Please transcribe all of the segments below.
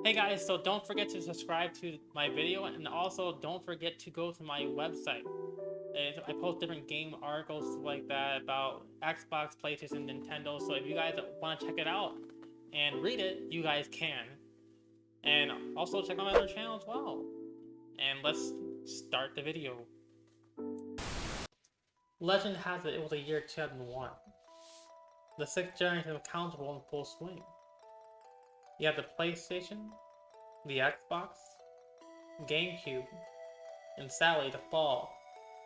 Hey guys, so don't forget to subscribe to my video, and also don't forget to go to my website. I post different game articles like that about Xbox, PlayStation, Nintendo, so if you guys want to check it out and read it, you guys can. And also check out my other channel as well. And let's start the video. Legend has it was the year 2001. The 6th generation of consoles were in full swing. You have the PlayStation, the Xbox, GameCube, and sadly the fall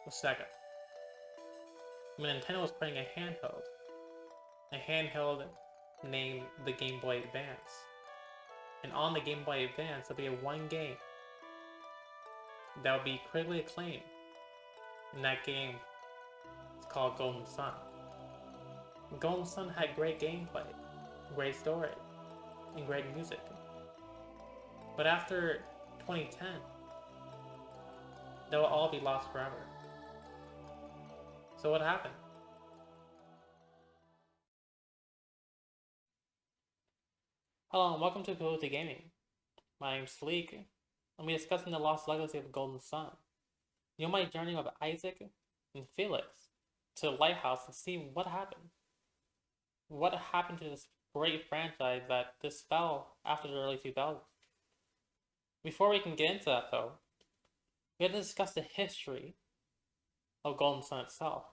of Sega. When Nintendo was creating a handheld named the Game Boy Advance. And on the Game Boy Advance there'll be one game that will be critically acclaimed, and that game is called Golden Sun. Golden Sun had great gameplay, great story, and great music. But after 2010, they will all be lost forever. So what happened? Hello and welcome to Code to Gaming. My name's Sleek. I'll be discussing the lost legacy of Golden Sun. You'll my journey with Isaac and Felix to the lighthouse and see what happened. What happened to this great franchise that just fell after the early 2000s? Before we can get into that though, we have to discuss the history of Golden Sun itself.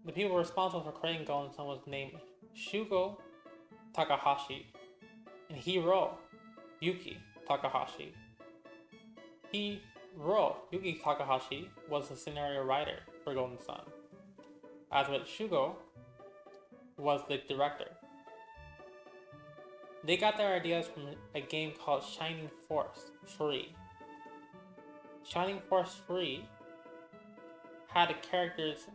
The people responsible for creating Golden Sun was named Shugo Takahashi and Hiroyuki Takahashi. Hiroyuki Takahashi was the scenario writer for Golden Sun, as with Shugo was the director. They got their ideas from a game called Shining Force 3. Shining Force 3 had the characters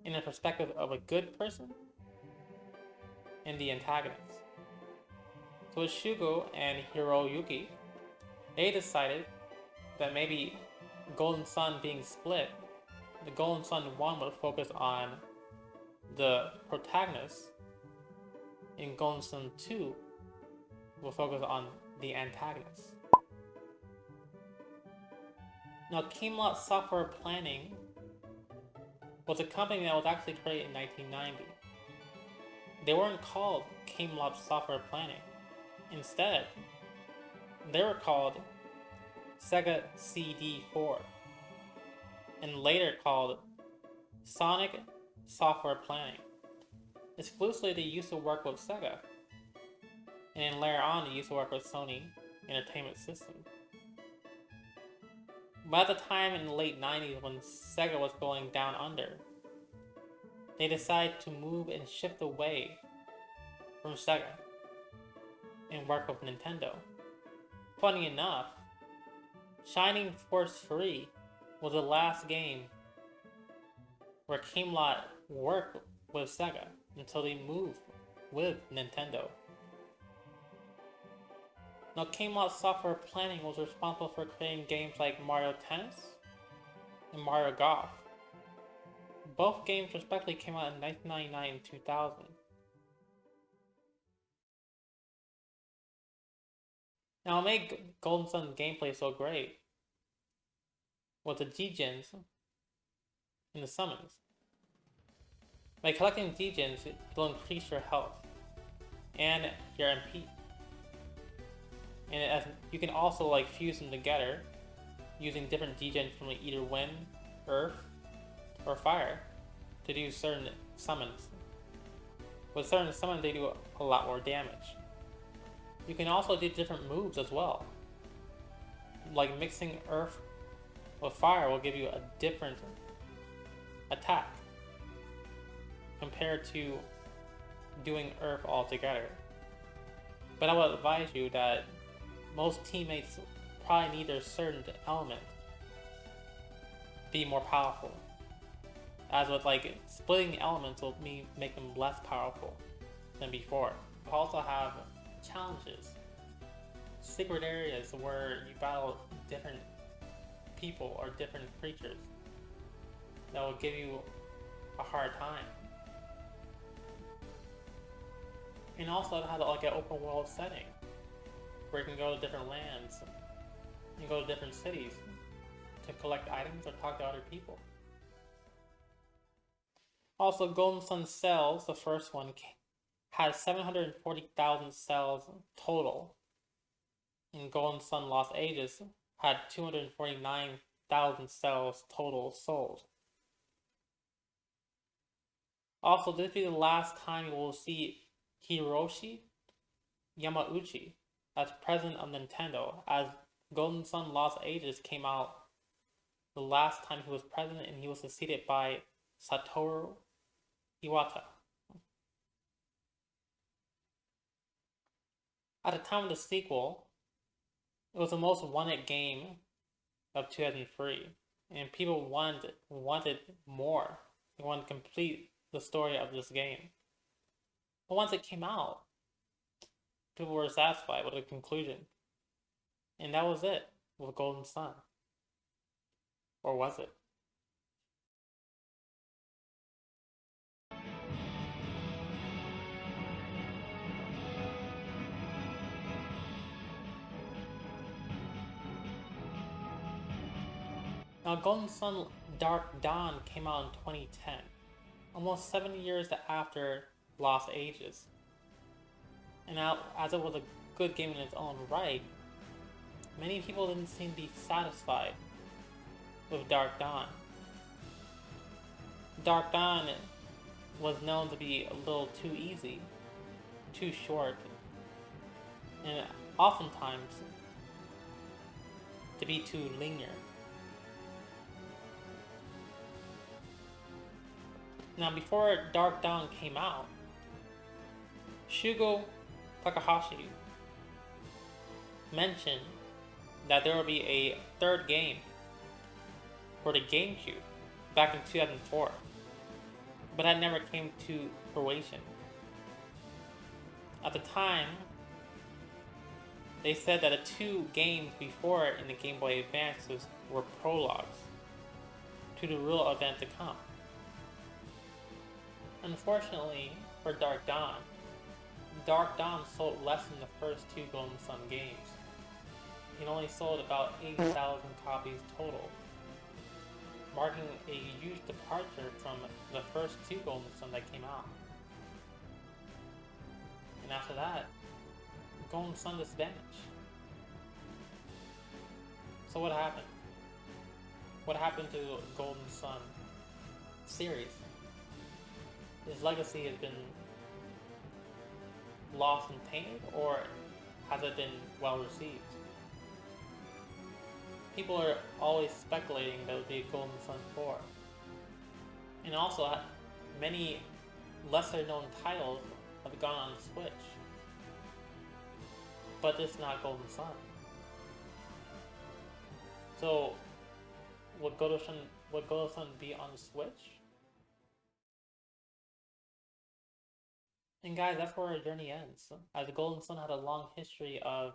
in the perspective of a good person and the antagonist. So with Shugo and Hiroyuki, they decided that maybe Golden Sun being split, the Golden Sun 1 would focus on the protagonist, and Golden Sun 2 will focus on the antagonist. Now, Camelot Software Planning was a company that was actually created in 1990. They weren't called Camelot Software Planning. Instead, they were called Sega CD4, and later called Sonic Software Planning. Exclusively, they used to work with Sega, and then later on, they used to work with Sony Entertainment System. By the time in the late 90s when Sega was going down under, they decided to move and shift away from Sega and work with Nintendo. Funny enough, Shining Force 3 was the last game where Camelot worked with Sega until they moved with Nintendo. Now, Camelot Software Planning was responsible for creating games like Mario Tennis and Mario Golf. Both games respectively came out in 1999 and 2000. Now, what made Golden Sun gameplay so great was the G-Gens and the summons. By collecting G-Gens, it'll increase your health and your MP. And you can also fuse them together using different G-Gens from either wind, earth, or fire to do certain summons. With certain summons, they do a lot more damage. You can also do different moves as well. Like mixing earth with fire will give you a different attack compared to doing earth altogether. But I would advise you that most teammates probably need a certain element be more powerful. As with splitting elements will make them less powerful than before. You also have challenges, secret areas where you battle different people or different creatures that will give you a hard time. And also it has like an open world setting where you can go to different lands and go to different cities to collect items or talk to other people. Also, Golden Sun cells, the first one, had 740,000 cells total. And Golden Sun Lost Ages had 249,000 cells total sold. Also, this will be the last time you will see Hiroshi Yamauchi as president of Nintendo, as Golden Sun Lost Ages came out the last time he was president, and he was succeeded by Satoru Iwata. At the time of the sequel, it was the most wanted game of 2003, and people wanted more. They wanted to complete the story of this game. But once it came out, people were satisfied with the conclusion. And that was it with Golden Sun. Or was it? Now, Golden Sun Dark Dawn came out in 2010, almost 7 years after Lost Ages. And now, as it was a good game in its own right, many people didn't seem to be satisfied with Dark Dawn. Dark Dawn was known to be a little too easy, too short, and oftentimes to be too linear. Now, before Dark Dawn came out, Shugo Takahashi mentioned that there will be a third game for the GameCube back in 2004, but that never came to fruition. At the time, they said that the two games before in the Game Boy Advance were prologues to the real event to come. Unfortunately for Dark Dawn sold less than the first two Golden Sun games. It only sold about 8,000 copies total, marking a huge departure from the first two Golden Sun that came out. And after that, Golden Sun just vanished. So what happened? What happened to the Golden Sun series? His legacy has been lost and tainted, or has it been well received? People are always speculating that it would be a Golden Sun 4. And also, many lesser known titles have gone on the Switch. But it's not Golden Sun. So, would Golden Sun be on the Switch? And guys, that's where our journey ends. As Golden Sun had a long history of,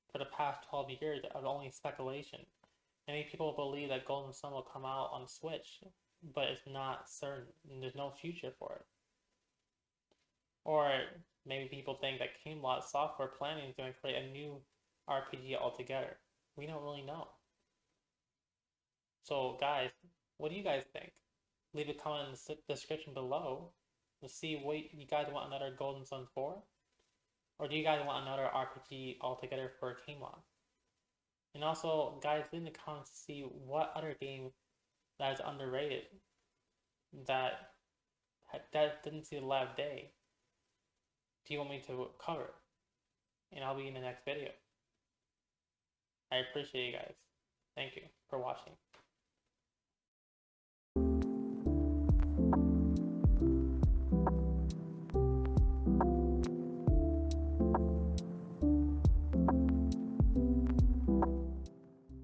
for the past 12 years, of only speculation. Many people believe that Golden Sun will come out on Switch, but it's not certain, and there's no future for it. Or maybe people think that Camelot Software Planning is going to create a new RPG altogether. We don't really know. So guys, what do you guys think? Leave a comment in the description below to see what you guys want another Golden Sun 4? Or do you guys want another RPG altogether for Camelot? And also, guys, leave in the comments to see what other game that is underrated that didn't see the light of day do you want me to cover? And I'll be in the next video. I appreciate you guys. Thank you for watching.